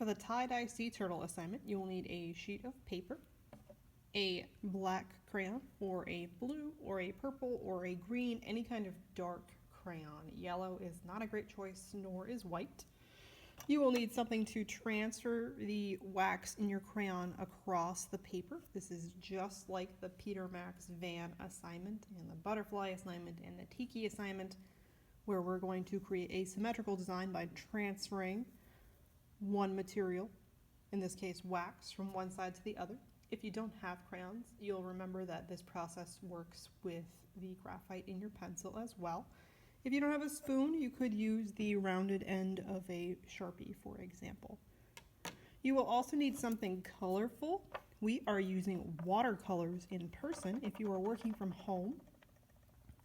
For the tie-dye sea turtle assignment, you will need a sheet of paper, a black crayon, or a blue, or a purple, or a green, any kind of dark crayon. Yellow is not a great choice, nor is white. You will need something to transfer the wax in your crayon across the paper. This is just like the Peter Max Van assignment and the butterfly assignment and the tiki assignment, where we're going to create a symmetrical design by transferring one material, in this case wax, from one side to the other. If you don't have crayons, you'll remember that this process works with the graphite in your pencil as well. If you don't have a spoon, you could use the rounded end of a Sharpie, for example. You will also need something colorful. We are using watercolors in person. If you are working from home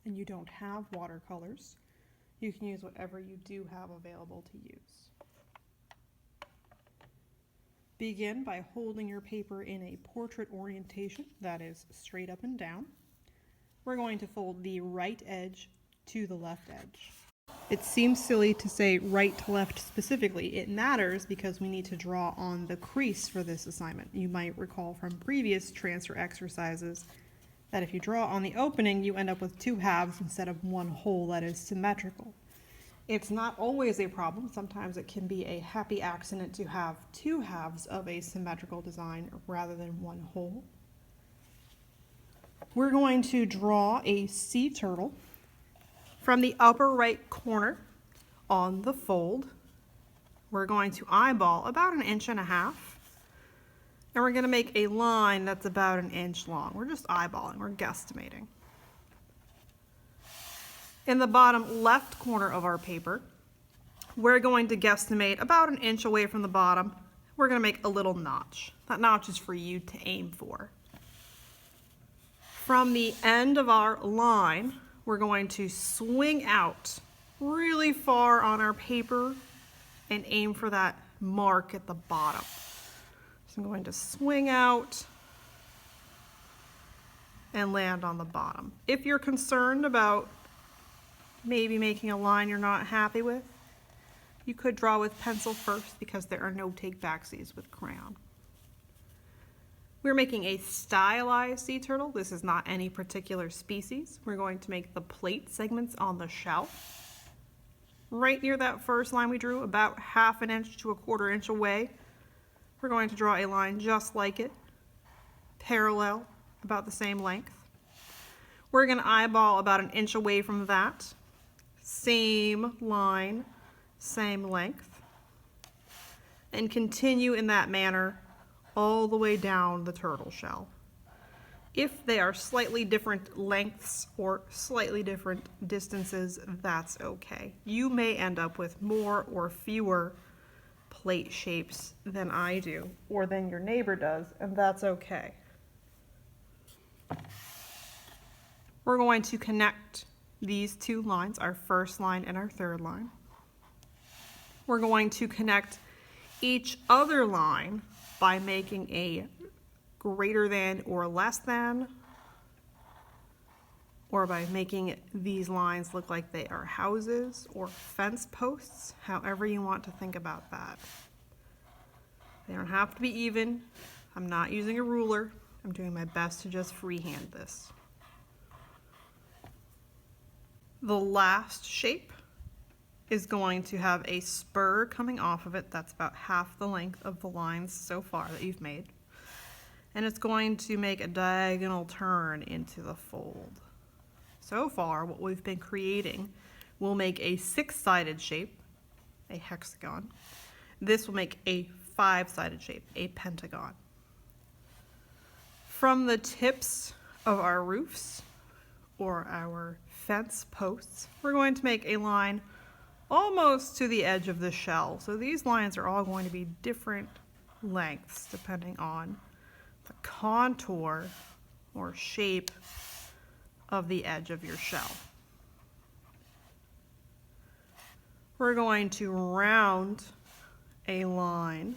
and you don't have watercolors, you can use whatever you do have available to use. Begin by holding your paper in a portrait orientation, that is straight up and down. We're going to fold the right edge to the left edge. It seems silly to say right to left specifically. It matters because we need to draw on the crease for this assignment. You might recall from previous transfer exercises that if you draw on the opening, you end up with two halves instead of one whole that is symmetrical. It's not always a problem. Sometimes it can be a happy accident to have two halves of a symmetrical design rather than one whole. We're going to draw a sea turtle from the upper right corner on the fold. We're going to eyeball about 1.5 inches, and we're going to make a line that's about 1 inch long. We're just eyeballing, we're guesstimating. In the bottom left corner of our paper, we're going to guesstimate about 1 inch away from the bottom. We're going to make a little notch. That notch is for you to aim for. From the end of our line, we're going to swing out really far on our paper and aim for that mark at the bottom. So I'm going to swing out and land on the bottom. If you're concerned about maybe making a line you're not happy with, you could draw with pencil first because there are no take-backsies with crayon. We're making a stylized sea turtle. This is not any particular species. We're going to make the plate segments on the shell. Right near that first line we drew, about 1/2 inch to 1/4 inch away, we're going to draw a line just like it, parallel, about the same length. We're going to eyeball about 1 inch away from that. Same line, same length, and continue in that manner all the way down the turtle shell. If they are slightly different lengths or slightly different distances, that's okay. You may end up with more or fewer plate shapes than I do, or than your neighbor does, and that's okay. We're going to connect these two lines, our first line and our third line. We're going to connect each other line by making a greater than or less than, or by making these lines look like they are houses or fence posts, however you want to think about that. They don't have to be even. I'm not using a ruler. I'm doing my best to just freehand this. The last shape is going to have a spur coming off of it. That's about half the length of the lines so far that you've made. And it's going to make a diagonal turn into the fold. So far, what we've been creating will make a 6-sided shape, a hexagon. This will make a 5-sided shape, a pentagon. From the tips of our roofs or our fence posts, we're going to make a line almost to the edge of the shell. So these lines are all going to be different lengths depending on the contour or shape of the edge of your shell. We're going to round a line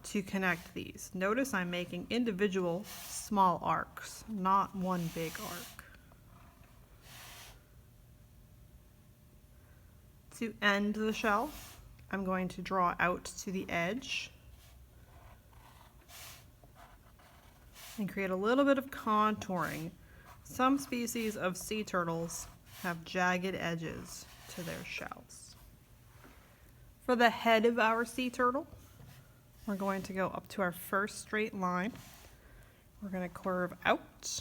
to connect these. Notice I'm making individual small arcs, not one big arc. To end the shell, I'm going to draw out to the edge and create a little bit of contouring. Some species of sea turtles have jagged edges to their shells. For the head of our sea turtle, we're going to go up to our first straight line. We're going to curve out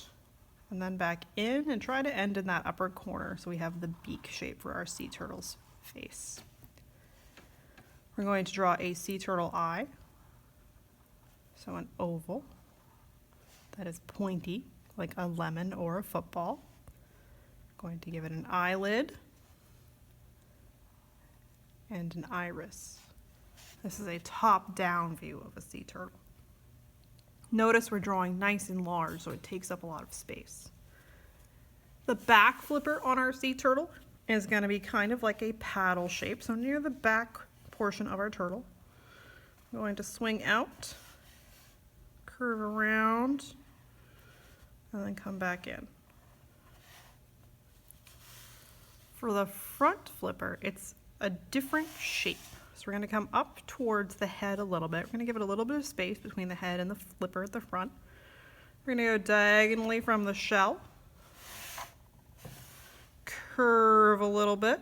and then back in and try to end in that upper corner so we have the beak shape for our sea turtle's face. We're going to draw a sea turtle eye, so an oval that is pointy like a lemon or a football. Going to give it an eyelid and an iris. This is a top-down view of a sea turtle. Notice we're drawing nice and large, so it takes up a lot of space. The back flipper on our sea turtle is going to be kind of like a paddle shape, so near the back portion of our turtle. I'm going to swing out, curve around, and then come back in. For the front flipper, it's a different shape. So we're going to come up towards the head a little bit. We're going to give it a little bit of space between the head and the flipper at the front. We're going to go diagonally from the shell, curve a little bit,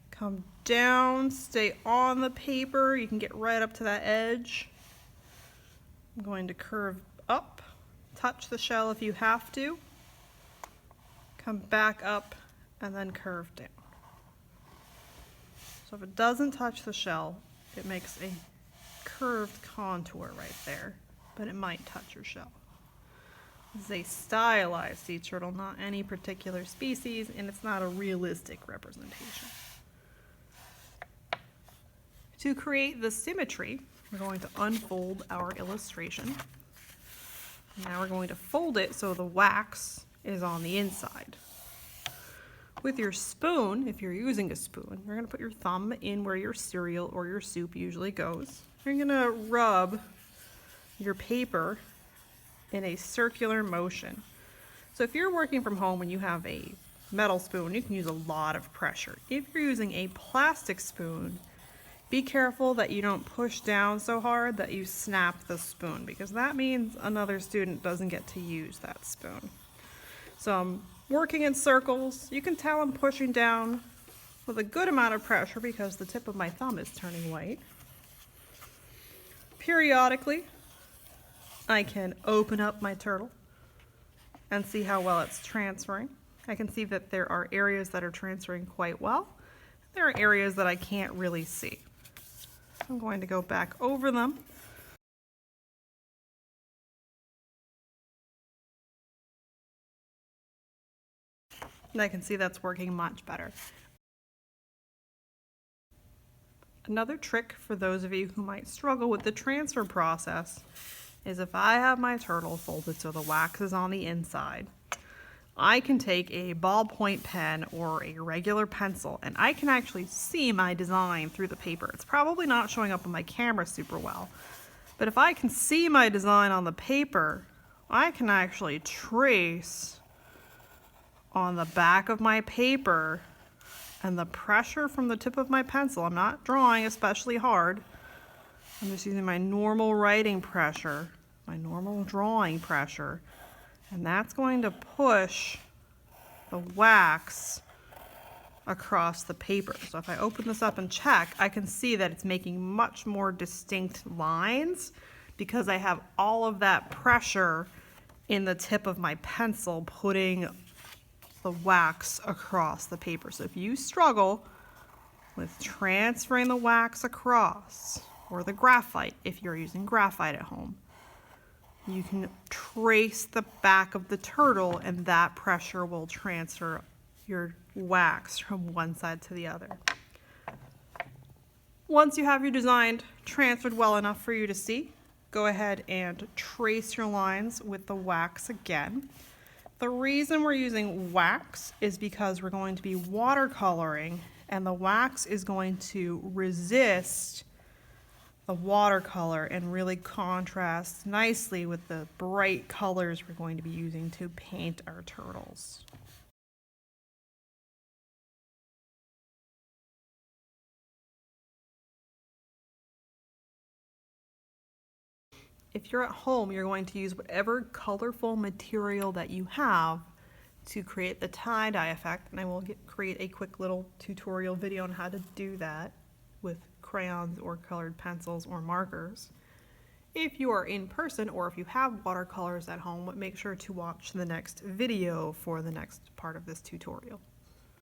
come down, stay on the paper. You can get right up to that edge. I'm going to curve up, touch the shell if you have to, come back up, and then curve down. So if it doesn't touch the shell, it makes a curved contour right there, but it might touch your shell. This is a stylized sea turtle, not any particular species, and it's not a realistic representation. To create the symmetry, we're going to unfold our illustration. Now we're going to fold it so the wax is on the inside. With your spoon, if you're using a spoon, you're going to put your thumb in where your cereal or your soup usually goes. You're going to rub your paper in a circular motion. So if you're working from home and you have a metal spoon, you can use a lot of pressure. If you're using a plastic spoon, be careful that you don't push down so hard that you snap the spoon, because that means another student doesn't get to use that spoon. So I'm working in circles. You can tell I'm pushing down with a good amount of pressure because the tip of my thumb is turning white. Periodically, I can open up my turtle and see how well it's transferring. I can see that there are areas that are transferring quite well. There are areas that I can't really see. I'm going to go back over them. And I can see that's working much better. Another trick for those of you who might struggle with the transfer process is if I have my turtle folded so the wax is on the inside, I can take a ballpoint pen or a regular pencil and I can actually see my design through the paper. It's probably not showing up on my camera super well, but if I can see my design on the paper, I can actually trace on the back of my paper, and the pressure from the tip of my pencil, I'm not drawing especially hard, I'm just using my normal writing pressure, my normal drawing pressure, and that's going to push the wax across the paper. So if I open this up and check, I can see that it's making much more distinct lines because I have all of that pressure in the tip of my pencil putting the wax across the paper. So if you struggle with transferring the wax across, or the graphite if you're using graphite at home, you can trace the back of the turtle and that pressure will transfer your wax from one side to the other. Once you have your design transferred well enough for you to see, go ahead and trace your lines with the wax again. The reason we're using wax is because we're going to be watercoloring, and the wax is going to resist the watercolor and really contrast nicely with the bright colors we're going to be using to paint our turtles. If you're at home, you're going to use whatever colorful material that you have to create the tie-dye effect, and I will create a quick little tutorial video on how to do that with crayons or colored pencils or markers. If you are in person or if you have watercolors at home, make sure to watch the next video for the next part of this tutorial.